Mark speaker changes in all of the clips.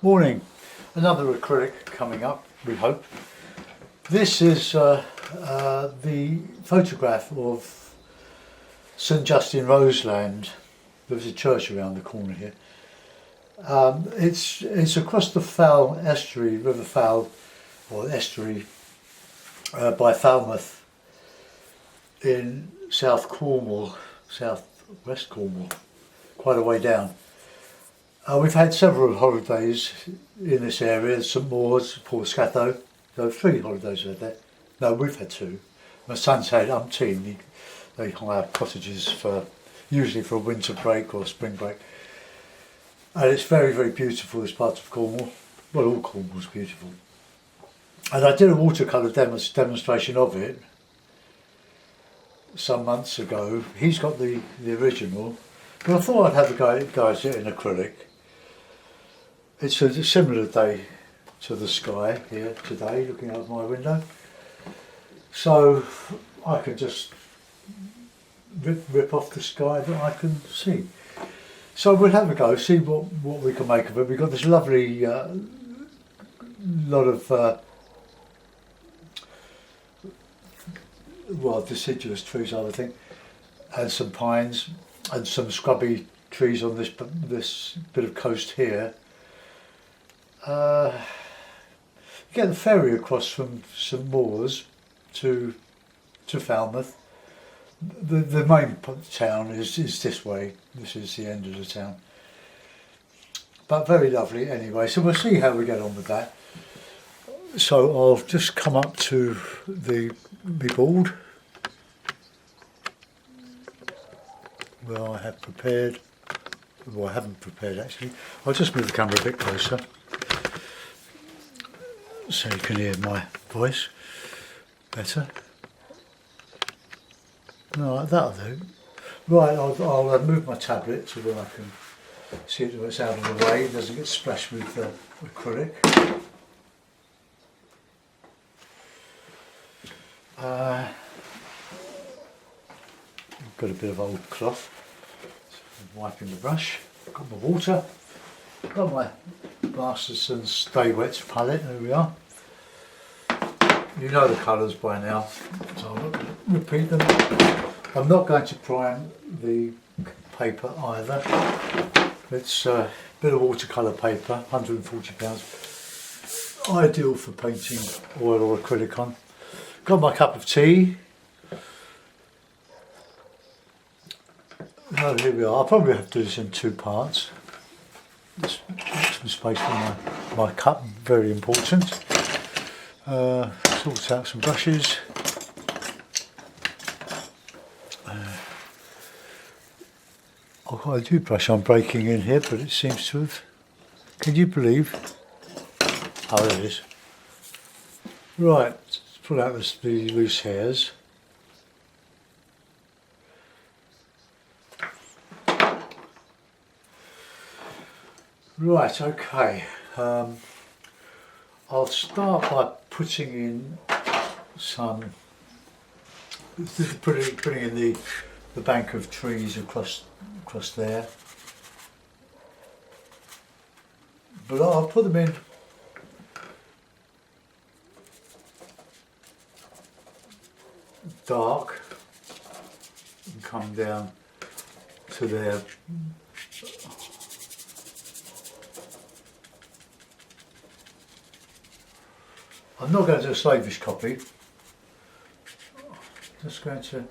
Speaker 1: Morning. Another acrylic coming up, we hope. This is the photograph of St Justin Roseland. There's a church around the corner here. It's across the Fal estuary, River Fal, or estuary, by Falmouth in South Cornwall, south-west Cornwall, quite a way down. We've had several holidays in this area, St Maurs, Port Scatho. So 3 holidays we've had there. No, we've had 2. My son's had umpteen. They hire cottages usually for a winter break or a spring break. And it's very, very beautiful, this part of Cornwall. Well, all Cornwall's beautiful. And I did a watercolour demonstration of it some months ago. He's got the original. But I thought I'd have the guys do it in acrylic. It's a similar day to the sky here today, looking out of my window. So I can just rip off the sky that I can see. So we'll have a go, see what we can make of it. We've got this lovely lot of deciduous trees, I would think, and some pines and some scrubby trees on this bit of coast here. You get the ferry across from St Maurs to Falmouth. The main town is this way. This is the end of the town. But very lovely anyway. So we'll see how we get on with that. So I'll just come up to the board where I have prepared. Well, I haven't prepared actually. I'll just move the camera a bit closer so you can hear my voice better. No, that'll do. Right, I'll move my tablet so that I can see it when it's out of the way. It doesn't get splashed with acrylic. I've got a bit of old cloth. So I'm wiping the brush. Got my water. Got my Masterson Stay Wet palette. There we are. You know the colours by now, so I won't repeat them. I'm not going to prime the paper either. It's a bit of watercolour paper, £140. Ideal for painting oil or acrylic on. Got my cup of tea. Oh, here we are. I'll probably have to do this in 2 parts. Let's make some space for my cup, very important. Sort out some brushes. I do brush on breaking in here, but it seems to have. Can you believe? Oh, there it is. Right, let's pull out the loose hairs. Right, okay. I'll start by putting in some, putting in the bank of trees across there. But I'll put them in dark and come down to there. I'm not going to do a slavish copy. Just going to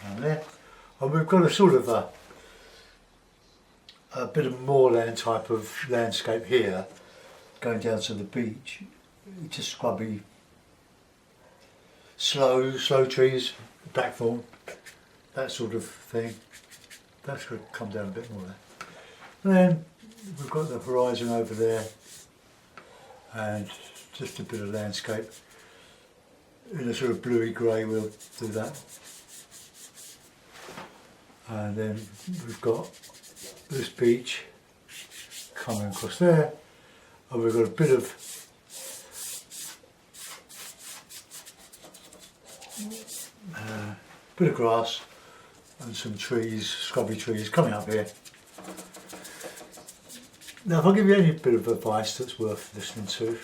Speaker 1: down there. And we've got a sort of a bit of moorland type of landscape here, going down to the beach. Just scrubby, slow trees, blackthorn, that sort of thing. That's going to come down a bit more there. And then we've got the horizon over there and just a bit of landscape in a sort of bluey grey. We'll do that. And then we've got this beach coming across there, and we've got a bit of grass and some trees, scrubby trees coming up here. Now if I give you any bit of advice that's worth listening to,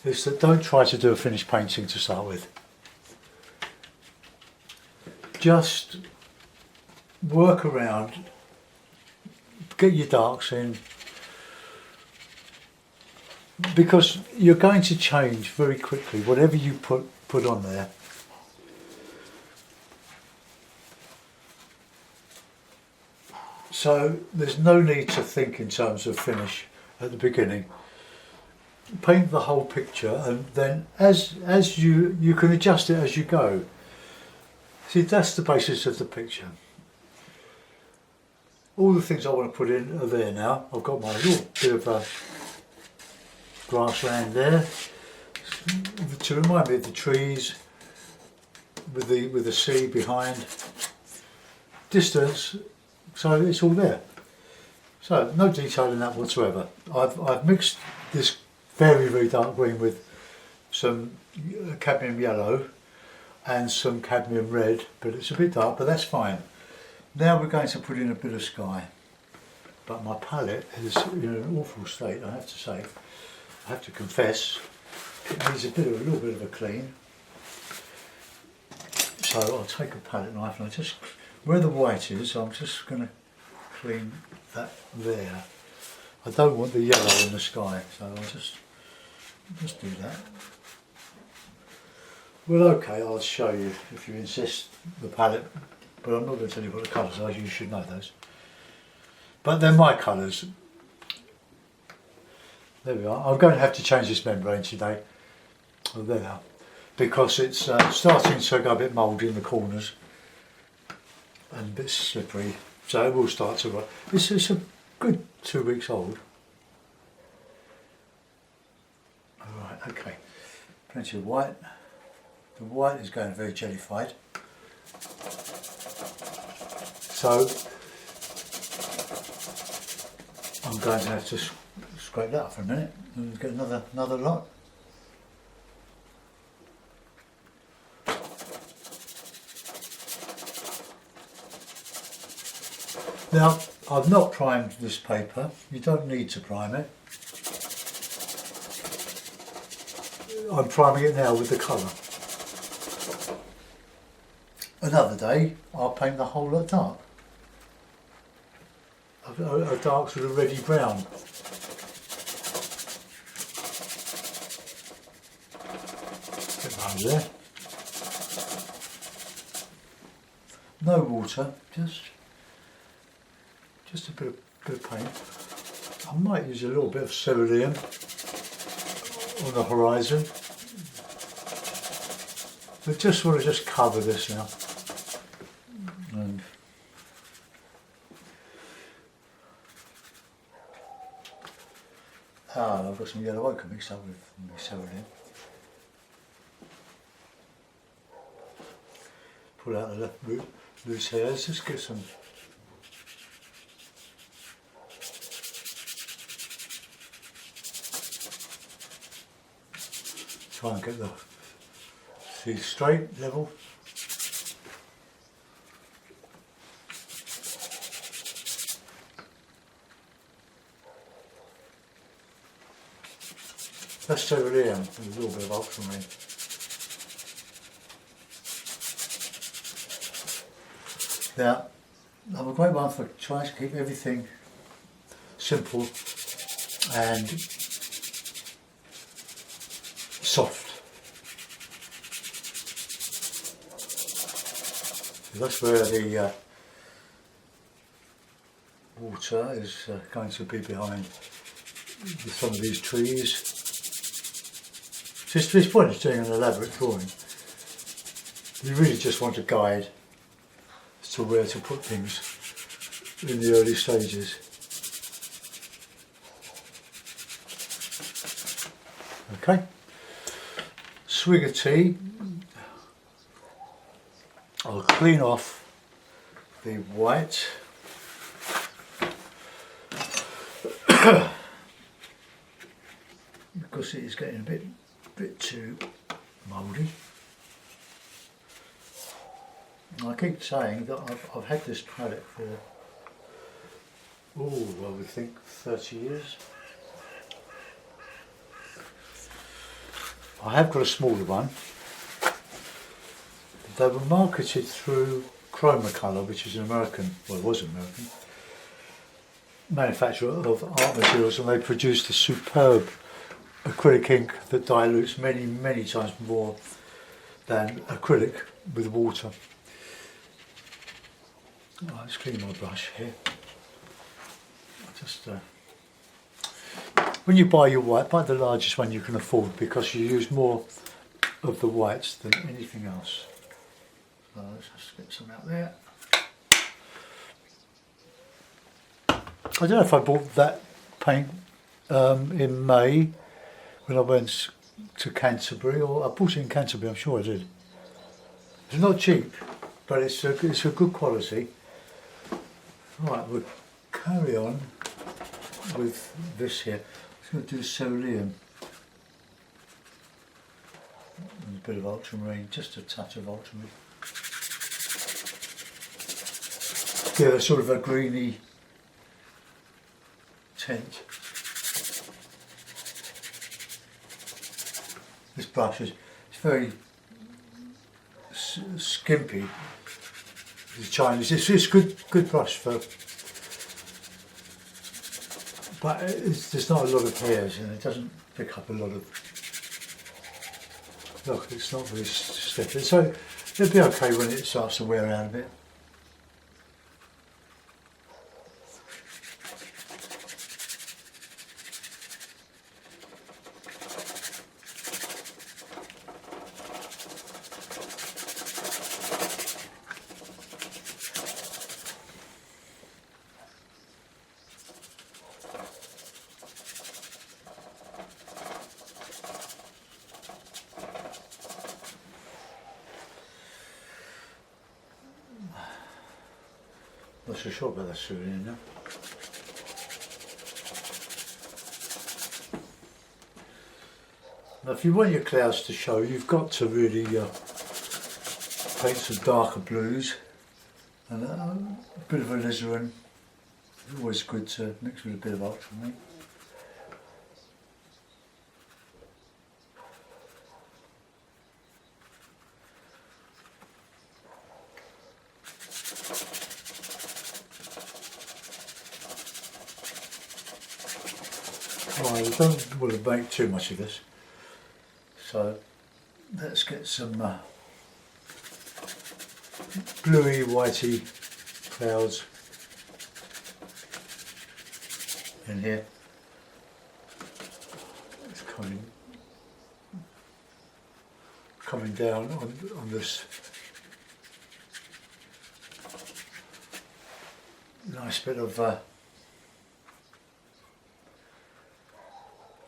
Speaker 1: is that don't try to do a finished painting to start with. Just work around, get your darks in, because you're going to change very quickly whatever you put on there. So there's no need to think in terms of finish at the beginning. Paint the whole picture, and then as you can adjust it as you go. See, that's the basis of the picture. All the things I want to put in are there now. I've got my little bit of a grassland there to remind me of the trees with the sea behind. Distance, so it's all there. So no detail in that whatsoever. I've mixed this very dark green with some cadmium yellow and some cadmium red, but it's a bit dark, but that's fine. Now we're going to put in a bit of sky, but my palette is in an awful state, I have to say. I have to confess, it needs a little bit of a clean. So I'll take a palette knife and I just, where the white is, I'm just going to clean that there. I don't want the yellow in the sky, so I'll just do that. Well, okay, I'll show you if you insist, the palette, but I'm not going to tell you what the colours are, you should know those. But they're my colours. There we are. I'm going to have to change this membrane today. Oh, there we are. Because it's starting to go a bit mouldy in the corners and a bit slippery, so it will start to rot. It's a good 2 weeks old. Alright, okay. Plenty of white. The white is going very jellified. So I'm going to have to scrape that up for a minute and get another lot. Now, I've not primed this paper. You don't need to prime it. I'm priming it now with the colour. Another day, I'll paint the whole lot dark. A dark sort of reddy brown. Get that over there. No water, just a bit of paint. I might use a little bit of cerulean on the horizon. I just want to cover this now. And I've got some yellow ochre mixed up with my cerulean. Pull out the loose hairs, just get some. Try and get the see straight, level. That's cerulean with a little bit of ultramarine. Now, I'm a great one for trying to keep everything simple and soft. So that's where the water is going to be behind some of these trees. So this point is doing an elaborate drawing. You really just want a guide as to where to put things in the early stages. Okay, swig of tea. I'll clean off the white. Because it is getting a bit too mouldy. I keep saying that I've had this palette for, I would think 30 years. I have got a smaller one. They were marketed through Chroma, which is an American, well, it was an American manufacturer of art materials, and they produced a superb acrylic ink that dilutes many, many times more than acrylic with water. Right, let's clean my brush here. Just when you buy your white, buy the largest one you can afford, because you use more of the whites than anything else. So let's just get some out there. I don't know if I bought that paint in May when I went to Canterbury, or I bought it in Canterbury, I'm sure I did. It's not cheap, but it's a good quality. Right, we'll carry on with this here. I'm just going to do cerulean. And a bit of ultramarine, just a touch of ultramarine. Yeah, sort of a greeny tint. This brush is very skimpy. It's Chinese. It's good brush for, but there's not a lot of hairs, and it doesn't pick up a lot of. Look, it's not very stiff, so it'll be okay when it starts to wear out a bit. Not so sure about that cerulean now. Now if you want your clouds to show, you've got to really paint some darker blues and a bit of alizarin. It's always good to mix with a bit of ultramarine. Right, I don't want to make too much of this, so let's get some bluey, whitey clouds in here. It's coming down on this nice bit of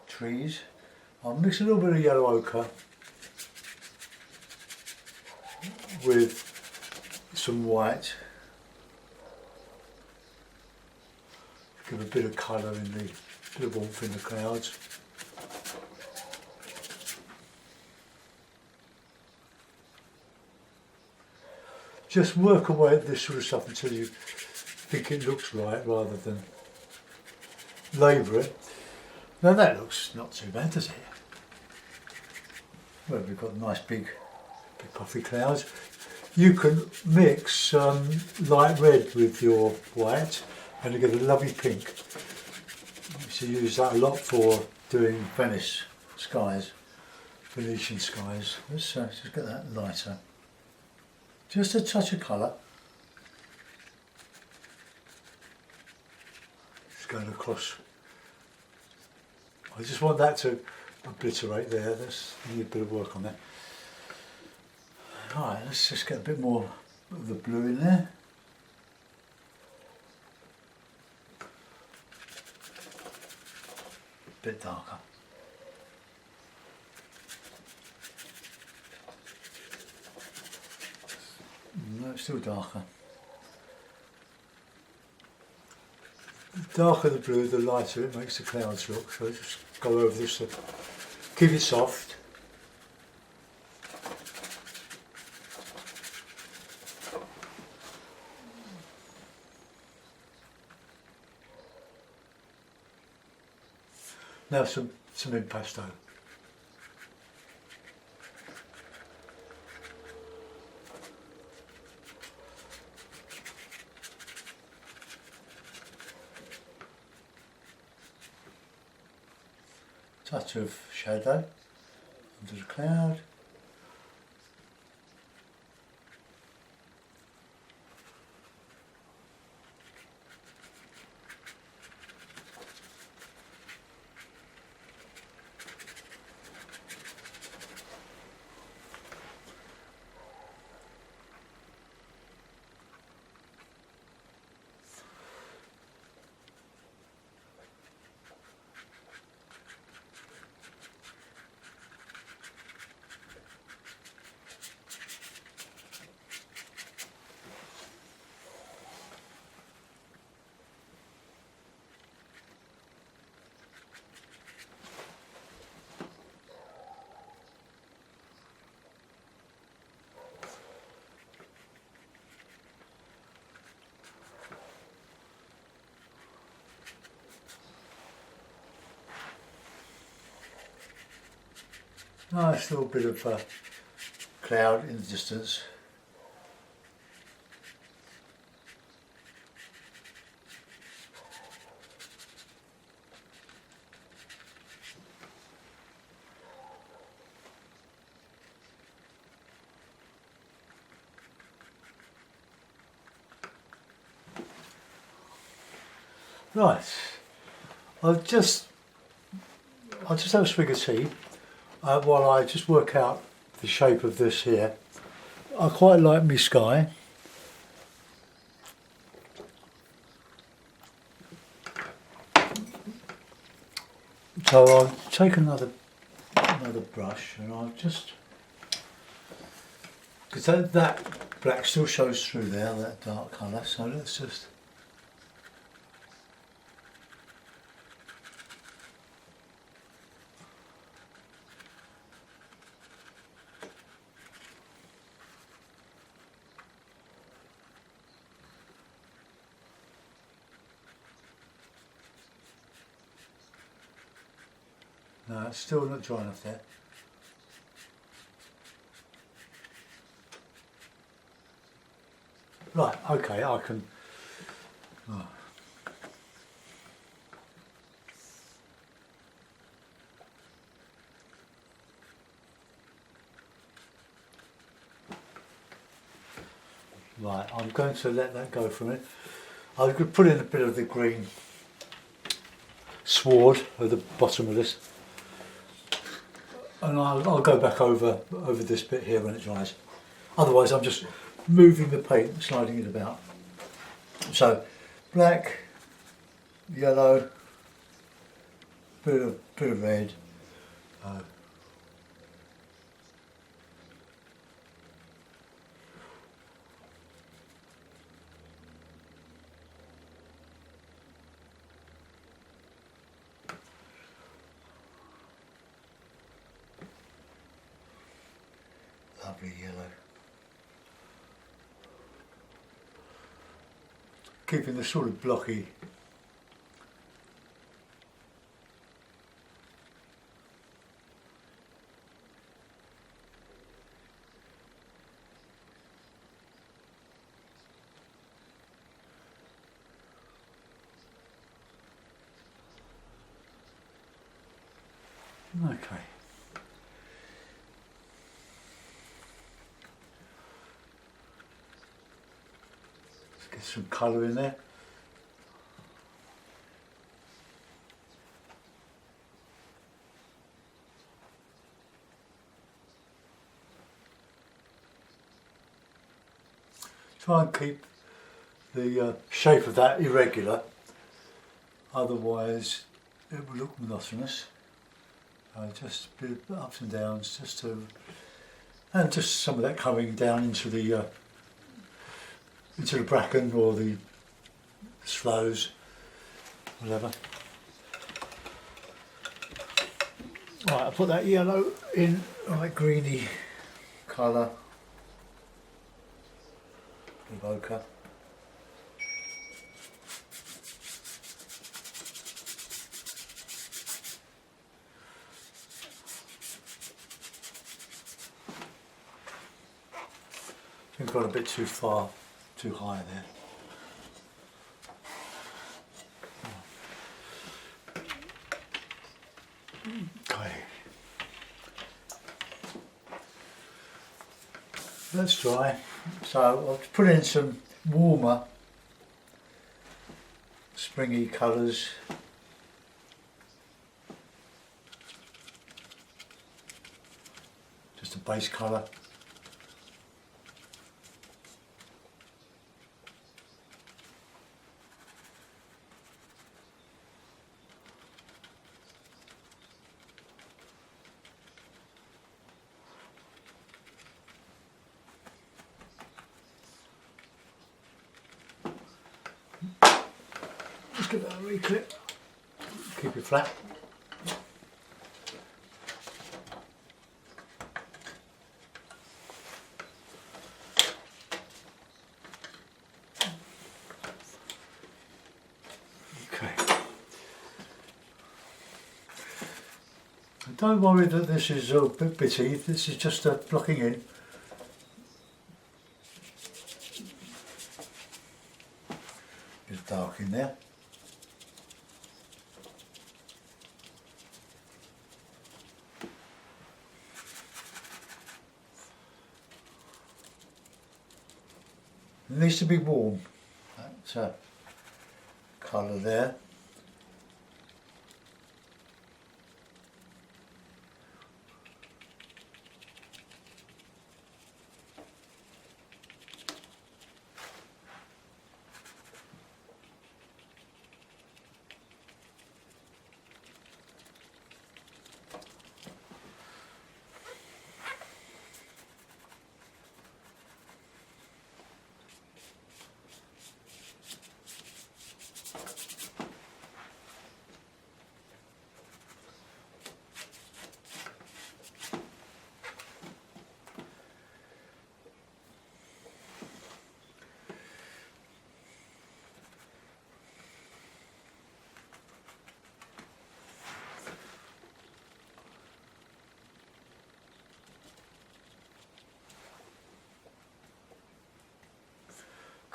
Speaker 1: trees. I'll mix a little bit of yellow ochre with some white. Give a bit of colour in the, bit of warmth in the clouds. Just work away at this sort of stuff until you think it looks right, rather than labour it. Now that looks not too bad, does it? Well, we've got nice big puffy clouds. You can mix light red with your white and you get a lovely pink. I used to use that a lot for doing Venice skies, Venetian skies. Let's just get that lighter. Just a touch of colour. Just going across. I just want that to obliterate there. There's need a bit of work on that. Alright, let's just get a bit more of the blue in there. A bit darker. No, it's still darker. The darker the blue, the lighter it makes the clouds look. So just go over this to keep it soft. Now some impasto. Touch of shadow under the cloud. Nice little bit of cloud in the distance. Right, I'll just have a swig of tea while I just work out the shape of this here. I quite like my sky. So I'll take another brush and I'll just, because that black still shows through there, that dark colour, so let's just no, it's still not dry enough there. Right, okay, I can. Oh. Right, I'm going to let that go for a minute. I could put in a bit of the green sward at the bottom of this. And I'll go back over this bit here when it dries. Otherwise I'm just moving the paint, sliding it about. So black, yellow, bit of red. Lovely yellow. Keeping the sort of blocky. Okay. Get some colour in there. Try and keep the shape of that irregular, otherwise it will look monotonous. Just a bit of ups and downs, and just some of that coming down into the bracken or the sloes, whatever. Right, I'll put that yellow in, like greeny colour, ochre. gone a bit too far, too high there. Okay. That's dry. So I'll put in some warmer springy colours. Just a base colour. Just give that a re-clip. Keep it flat. Don't worry that this is a bit bitty, this is just a blocking in. It's dark in there. It needs to be warm, that colour there.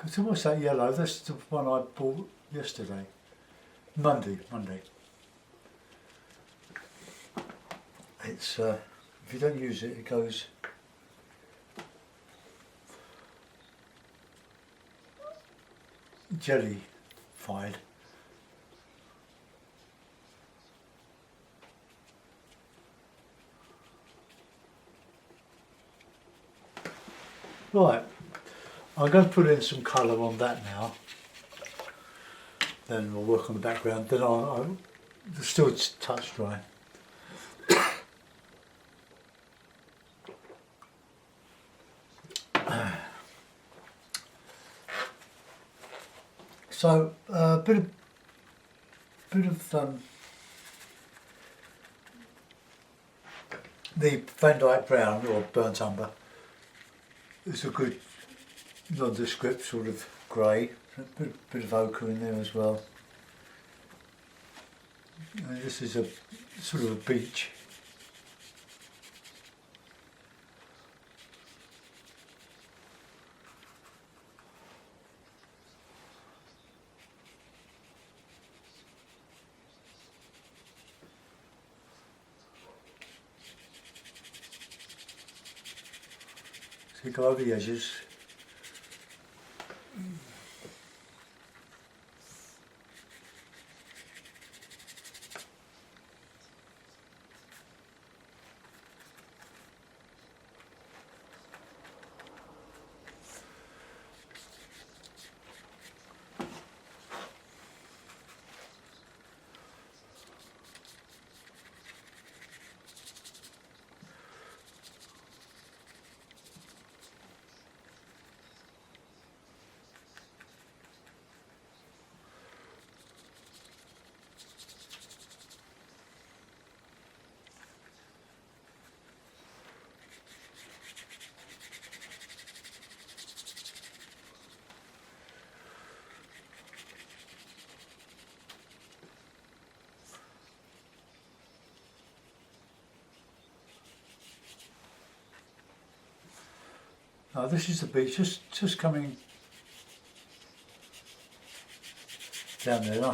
Speaker 1: So what's that yellow? That's the one I bought yesterday. Monday. It's if you don't use it, it goes jelly-fied. Right. I'm going to put in some colour on that now, then we'll work on the background, then I'll still touch dry. So a bit of the Van Dyke brown or burnt umber is a good nondescript sort of grey, a bit of ochre in there as well. And this is a sort of a beach. So you go over the edges. Now this is the beach, just coming down there. And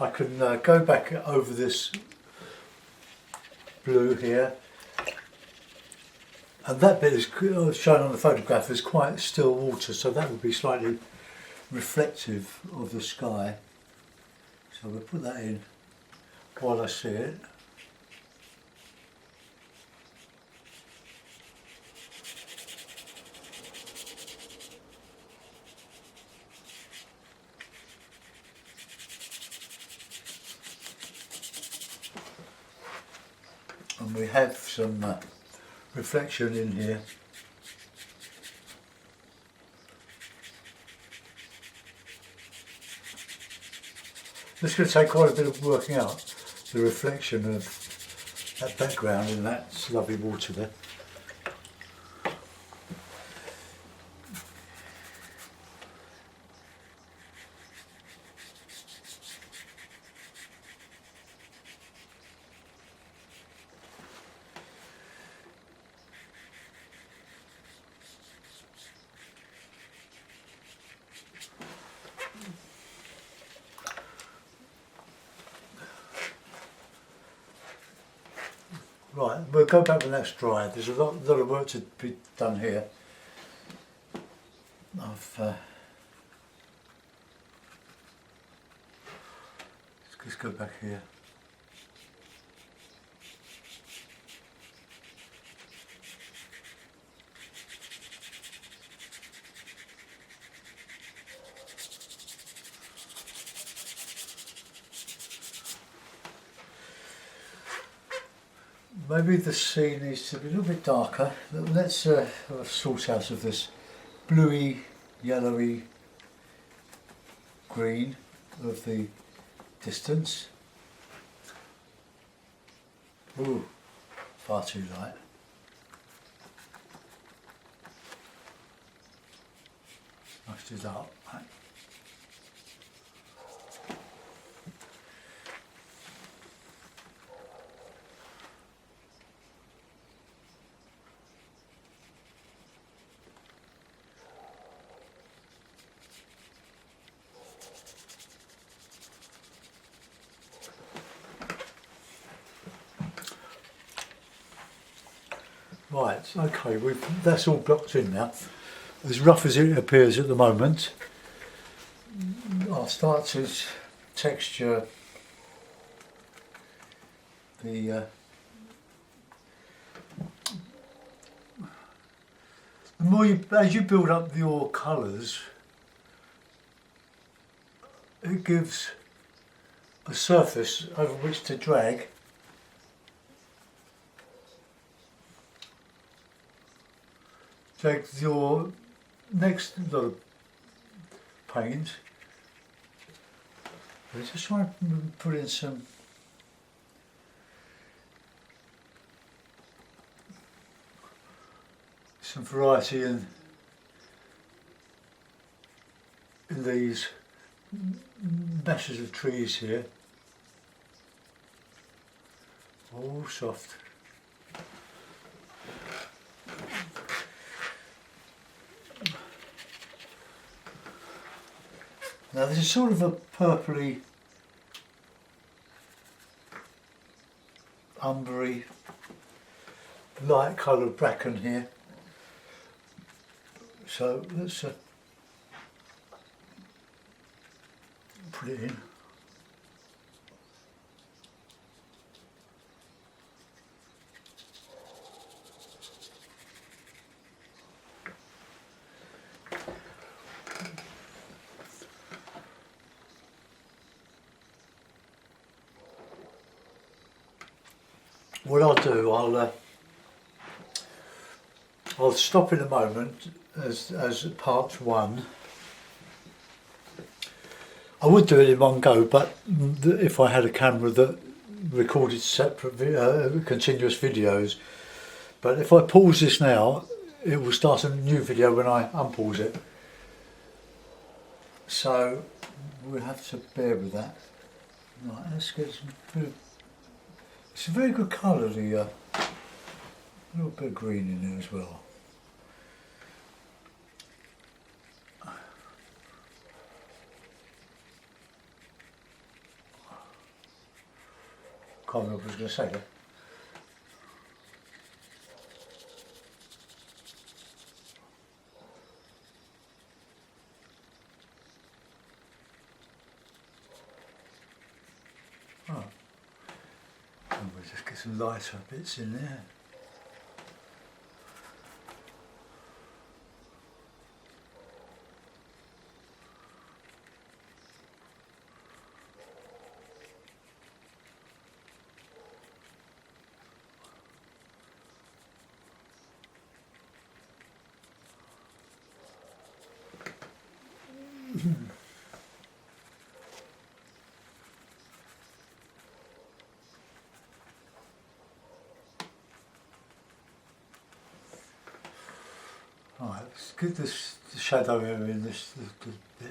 Speaker 1: I can go back over this blue here, and that bit is shown on the photograph as quite still water, so that would be slightly reflective of the sky. So we'll put that in while I see it. And we have some reflection in here. It's going to take quite a bit of working out the reflection of that background in that lovely water there. Right, we'll go back when that's dry. There's a lot of work to be done here. Let's go back here. Maybe the sea needs to be a little bit darker. Let's sort out of this bluey, yellowy green of the distance. Ooh, far too light. Let's do that. Right. Right, okay, that's all blocked in now. As rough as it appears at the moment, I'll start to texture the more as you build up your colours, it gives a surface over which to drag. Take your next lot of paint. I just want to put in some variety in these meshes of trees here. All soft. Now this is sort of a purpley, umbery, light coloured bracken here. So let's put it in. What I'll do, I'll stop in a moment as part one. I would do it in one go, but if I had a camera that recorded separate continuous videos, but if I pause this now, it will start a new video when I unpause it. So we'll have to bear with that. Right, let's get some food. It's a very good colour, the A little bit of green in there as well. Can't remember what I was going to say there. Oh. And we'll just get some lighter bits in there. Right, let's get this the shadow area in this bit.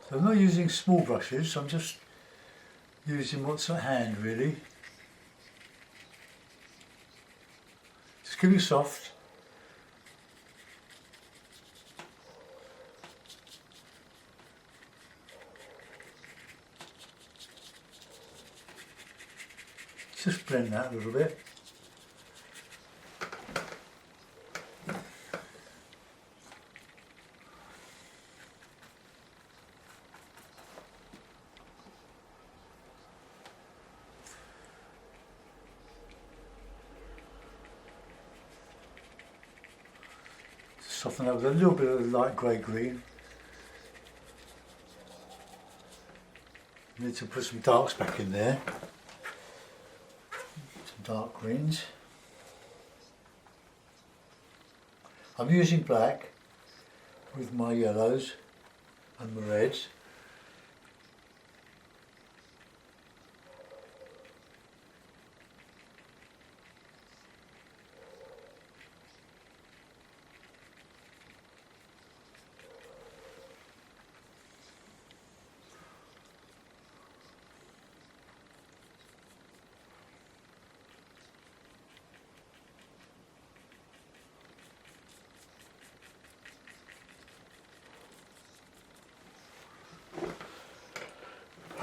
Speaker 1: So I'm not using small brushes, I'm just using what's at hand really. Just keep it soft. Just blend that a little bit. Soften that with a little bit of light grey green. Need to put some darks back in there. Some dark greens. I'm using black with my yellows and my reds.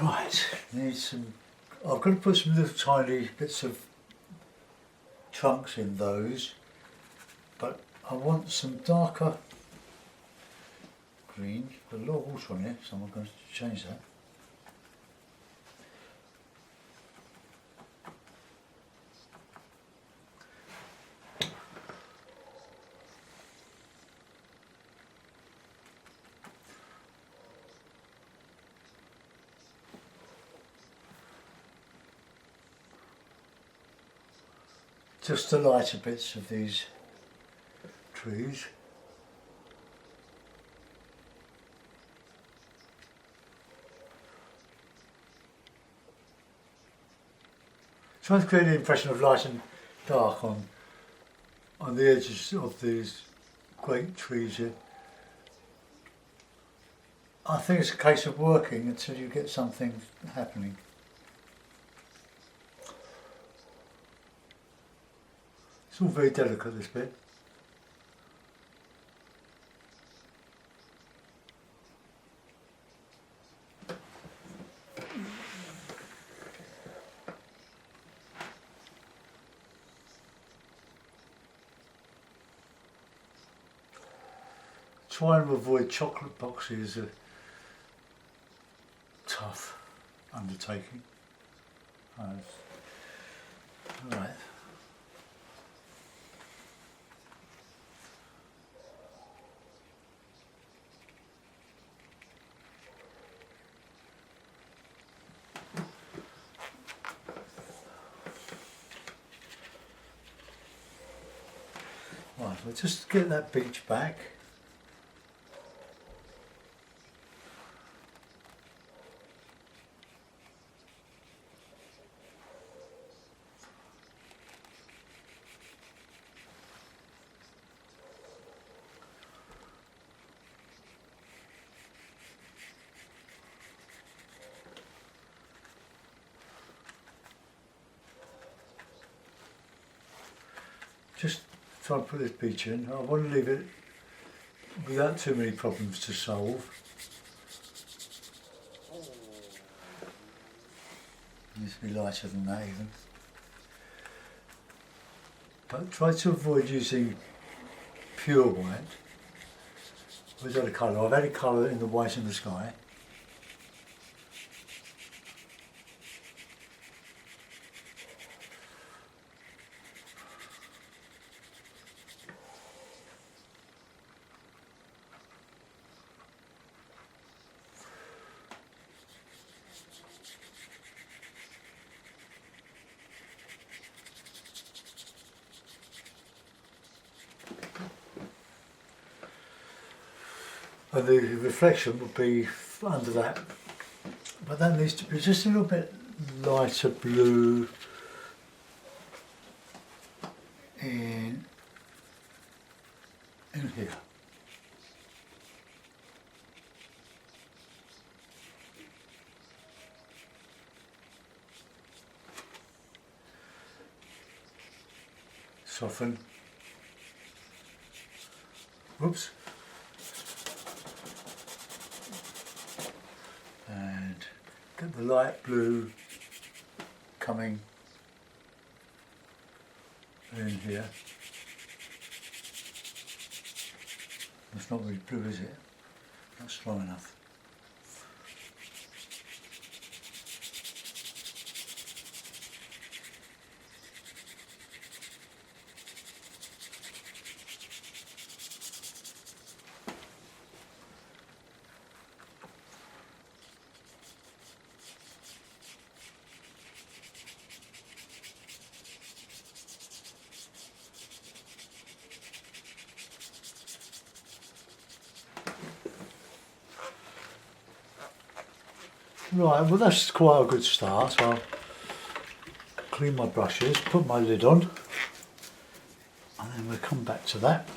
Speaker 1: Right, need some. I've got to put some little tiny bits of chunks in those, but I want some darker green. Got a lot of water on here, so I'm going to change that. Just the lighter bits of these trees. Trying to create the impression of light and dark on the edges of these great trees here. I think it's a case of working until you get something happening. It's all very delicate, this bit. Trying to avoid chocolate boxes is a tough undertaking. Right. Right, we'll just get that beach back. Just try and put this beach in. I want to leave it without too many problems to solve. It needs to be lighter than that even. But try to avoid using pure white. Where's the colour? I've added colour in the white in the sky. And the reflection would be under that, but that needs to be just a little bit lighter blue in here. Soften. Whoops. And get the light blue coming in here. It's not really blue, is it? Not strong enough. Right, well that's quite a good start. I'll clean my brushes, put my lid on, and then we'll come back to that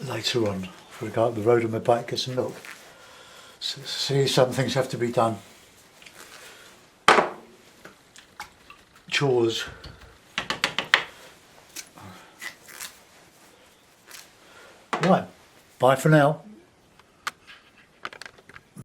Speaker 1: later on. Before I go up the road on my bike, get some milk. See, some things have to be done. Chores. Right, bye for now.